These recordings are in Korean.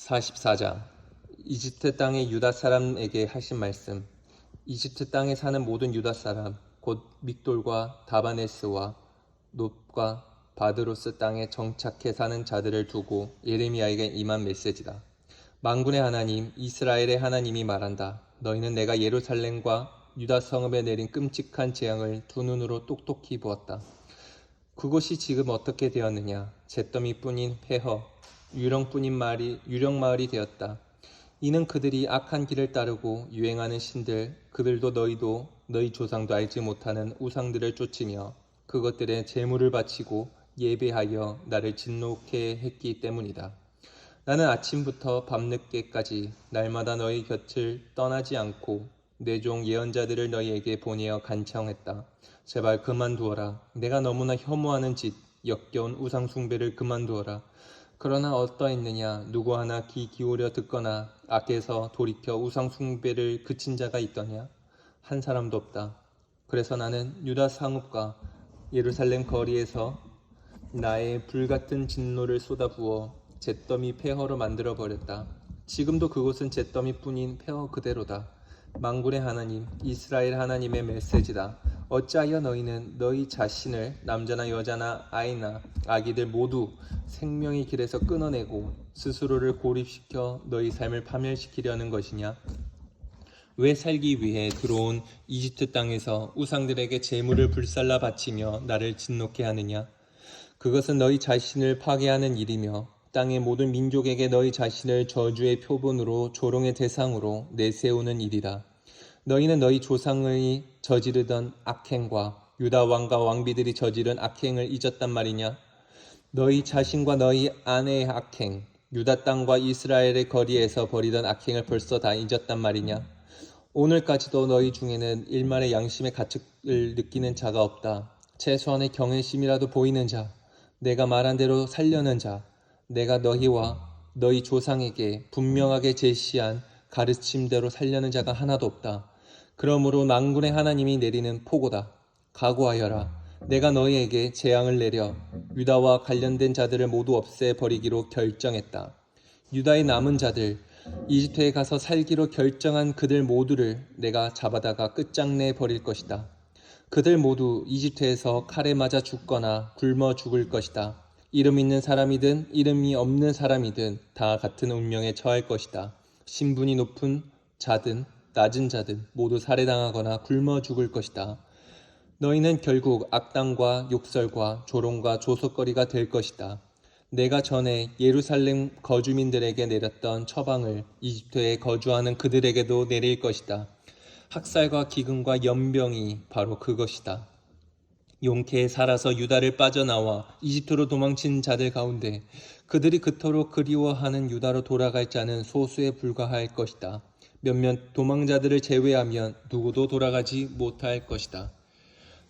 44장 이집트 땅의 유다 사람에게 하신 말씀. 이집트 땅에 사는 모든 유다 사람 곧 믹돌과 다바네스와 놋과 바드로스 땅에 정착해 사는 자들을 두고 예레미야에게 임한 메시지다. 만군의 하나님 이스라엘의 하나님이 말한다. 너희는 내가 예루살렘과 유다 성읍에 내린 끔찍한 재앙을 두 눈으로 똑똑히 보았다. 그곳이 지금 어떻게 되었느냐? 잿더미뿐인 폐허, 유령 마을이 되었다. 이는 그들이 악한 길을 따르고 유행하는 신들, 그들도 너희도 너희 조상도 알지 못하는 우상들을 쫓으며 그것들의 제물을 바치고 예배하여 나를 진노케 했기 때문이다. 나는 아침부터 밤늦게까지 날마다 너희 곁을 떠나지 않고 내 종 예언자들을 너희에게 보내어 간청했다. 제발 그만두어라. 내가 너무나 혐오하는 짓, 역겨운 우상 숭배를 그만두어라. 그러나 어떠했느냐? 누구 하나 귀 기울여 듣거나 악에서 돌이켜 우상 숭배를 그친 자가 있더냐? 한 사람도 없다. 그래서 나는 유다 상읍과 예루살렘 거리에서 나의 불같은 진노를 쏟아부어 잿더미 폐허로 만들어버렸다. 지금도 그곳은 잿더미뿐인 폐허 그대로다. 만군의 하나님, 이스라엘 하나님의 메시지다. 어찌하여 너희는 너희 자신을 남자나 여자나 아이나 아기들 모두 생명의 길에서 끊어내고 스스로를 고립시켜 너희 삶을 파멸시키려는 것이냐? 왜 살기 위해 들어온 이집트 땅에서 우상들에게 제물을 불살라 바치며 나를 진노케 하느냐? 그것은 너희 자신을 파괴하는 일이며 땅의 모든 민족에게 너희 자신을 저주의 표본으로 조롱의 대상으로 내세우는 일이라. 너희는 너희 조상의 저지르던 악행과 유다 왕과 왕비들이 저지른 악행을 잊었단 말이냐? 너희 자신과 너희 아내의 악행, 유다 땅과 이스라엘의 거리에서 벌이던 악행을 벌써 다 잊었단 말이냐? 오늘까지도 너희 중에는 일말의 양심의 가책을 느끼는 자가 없다. 최소한의 경외심이라도 보이는 자, 내가 말한 대로 살려는 자, 내가 너희와 너희 조상에게 분명하게 제시한 가르침대로 살려는 자가 하나도 없다. 그러므로 만군의 하나님이 내리는 포고다. 각오하여라. 내가 너희에게 재앙을 내려 유다와 관련된 자들을 모두 없애버리기로 결정했다. 유다의 남은 자들, 이집트에 가서 살기로 결정한 그들 모두를 내가 잡아다가 끝장내 버릴 것이다. 그들 모두 이집트에서 칼에 맞아 죽거나 굶어 죽을 것이다. 이름 있는 사람이든 이름이 없는 사람이든 다 같은 운명에 처할 것이다. 신분이 높은 자든 낮은 자든 모두 살해당하거나 굶어 죽을 것이다. 너희는 결국 악당과 욕설과 조롱과 조속거리가 될 것이다. 내가 전에 예루살렘 거주민들에게 내렸던 처방을 이집트에 거주하는 그들에게도 내릴 것이다. 학살과 기근과 연병이 바로 그것이다. 용케에 살아서 유다를 빠져나와 이집트로 도망친 자들 가운데 그들이 그토록 그리워하는 유다로 돌아갈 자는 소수에 불과할 것이다. 몇몇 도망자들을 제외하면 누구도 돌아가지 못할 것이다.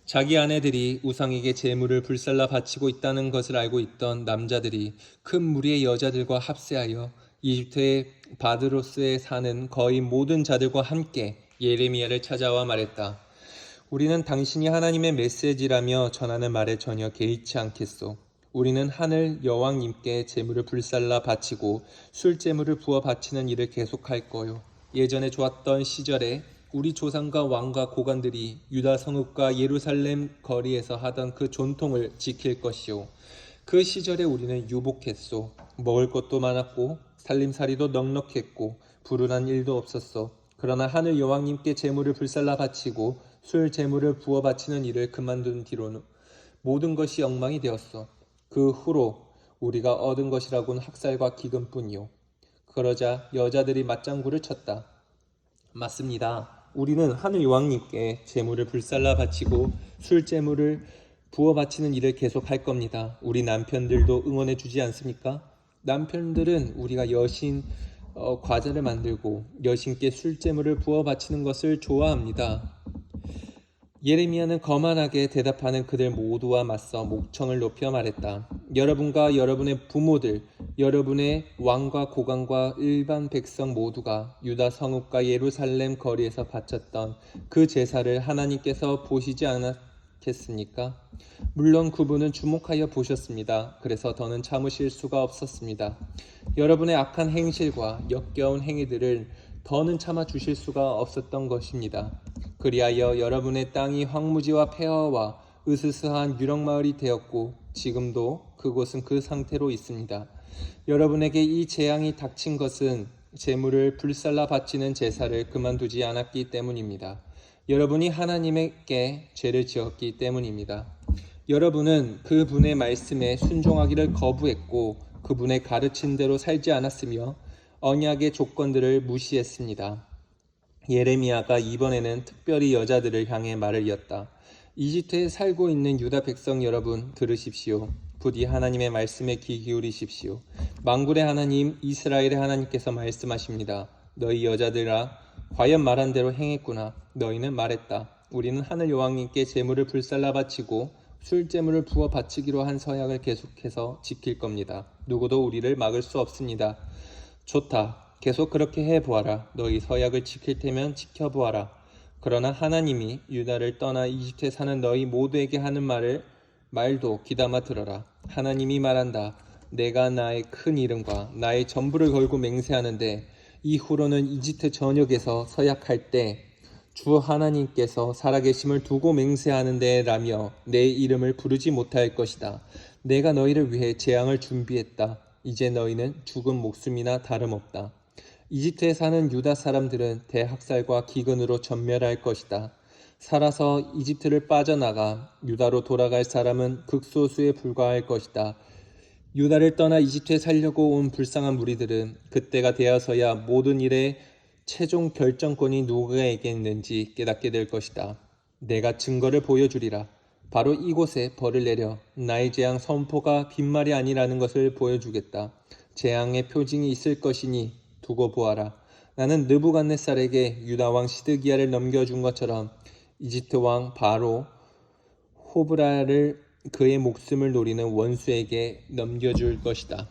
자기 아내들이 우상에게 제물을 불살라 바치고 있다는 것을 알고 있던 남자들이 큰 무리의 여자들과 합세하여 이집트의 바드로스에 사는 거의 모든 자들과 함께 예레미야를 찾아와 말했다. 우리는 당신이 하나님의 메시지라며 전하는 말에 전혀 개의치 않겠소. 우리는 하늘 여왕님께 제물을 불살라 바치고 술제물을 부어 바치는 일을 계속할 거요. 예전에 좋았던 시절에 우리 조상과 왕과 고관들이 유다 성읍과 예루살렘 거리에서 하던 그 전통을 지킬 것이요. 그 시절에 우리는 유복했소. 먹을 것도 많았고 살림살이도 넉넉했고 불운한 일도 없었소. 그러나 하늘 여왕님께 제물을 불살라 바치고 술 제물을 부어 바치는 일을 그만둔 뒤로는 모든 것이 엉망이 되었소. 그 후로 우리가 얻은 것이라고는 학살과 기근뿐이요. 그러자 여자들이 맞장구를 쳤다. 맞습니다. 우리는 하늘 여왕님께 제물을 불살라 바치고 술 제물을 부어 바치는 일을 계속할 겁니다. 우리 남편들도 응원해 주지 않습니까? 남편들은 우리가 여신 과자를 만들고 여신께 술제물을 부어 바치는 것을 좋아합니다. 예레미야는 거만하게 대답하는 그들 모두와 맞서 목청을 높여 말했다. 여러분과 여러분의 부모들, 여러분의 왕과 고관과 일반 백성 모두가 유다 성읍과 예루살렘 거리에서 바쳤던 그 제사를 하나님께서 보시지 않았겠습니까? 물론 그분은 주목하여 보셨습니다. 그래서 더는 참으실 수가 없었습니다. 여러분의 악한 행실과 역겨운 행위들을 더는 참아 주실 수가 없었던 것입니다. 그리하여 여러분의 땅이 황무지와 폐허와 으스스한 유령마을이 되었고 지금도 그곳은 그 상태로 있습니다. 여러분에게 이 재앙이 닥친 것은 제물을 불살라 바치는 제사를 그만두지 않았기 때문입니다. 여러분이 하나님께 죄를 지었기 때문입니다. 여러분은 그분의 말씀에 순종하기를 거부했고 그분의 가르친 대로 살지 않았으며 언약의 조건들을 무시했습니다. 예레미야가 이번에는 특별히 여자들을 향해 말을 이었다. 이집트에 살고 있는 유다 백성 여러분 들으십시오. 부디 하나님의 말씀에 귀 기울이십시오. 만군의 하나님 이스라엘의 하나님께서 말씀하십니다. 너희 여자들아 과연 말한 대로 행했구나. 너희는 말했다. 우리는 하늘 여호와님께 제물을 불살라 바치고 술제물을 부어 바치기로 한 서약을 계속해서 지킬 겁니다. 누구도 우리를 막을 수 없습니다. 좋다. 계속 그렇게 해보아라. 너희 서약을 지킬 테면 지켜보아라. 그러나 하나님이 유다를 떠나 이집트에 사는 너희 모두에게 하는 말도 귀담아 들어라. 하나님이 말한다. 내가 나의 큰 이름과 나의 전부를 걸고 맹세하는데 이후로는 이집트 전역에서 서약할 때 주 하나님께서 살아계심을 두고 맹세하는데 라며 내 이름을 부르지 못할 것이다. 내가 너희를 위해 재앙을 준비했다. 이제 너희는 죽은 목숨이나 다름없다. 이집트에 사는 유다 사람들은 대학살과 기근으로 전멸할 것이다. 살아서 이집트를 빠져나가 유다로 돌아갈 사람은 극소수에 불과할 것이다. 유다를 떠나 이집트에 살려고 온 불쌍한 무리들은 그때가 되어서야 모든 일의 최종 결정권이 누구에게 있는지 깨닫게 될 것이다. 내가 증거를 보여주리라. 바로 이곳에 벌을 내려 나의 재앙 선포가 빈말이 아니라는 것을 보여주겠다. 재앙의 표징이 있을 것이니 두고 보아라. 나는 느부갓네살에게 유다 왕 시드기야를 넘겨준 것처럼 이집트 왕 바로 호브라를 그의 목숨을 노리는 원수에게 넘겨줄 것이다.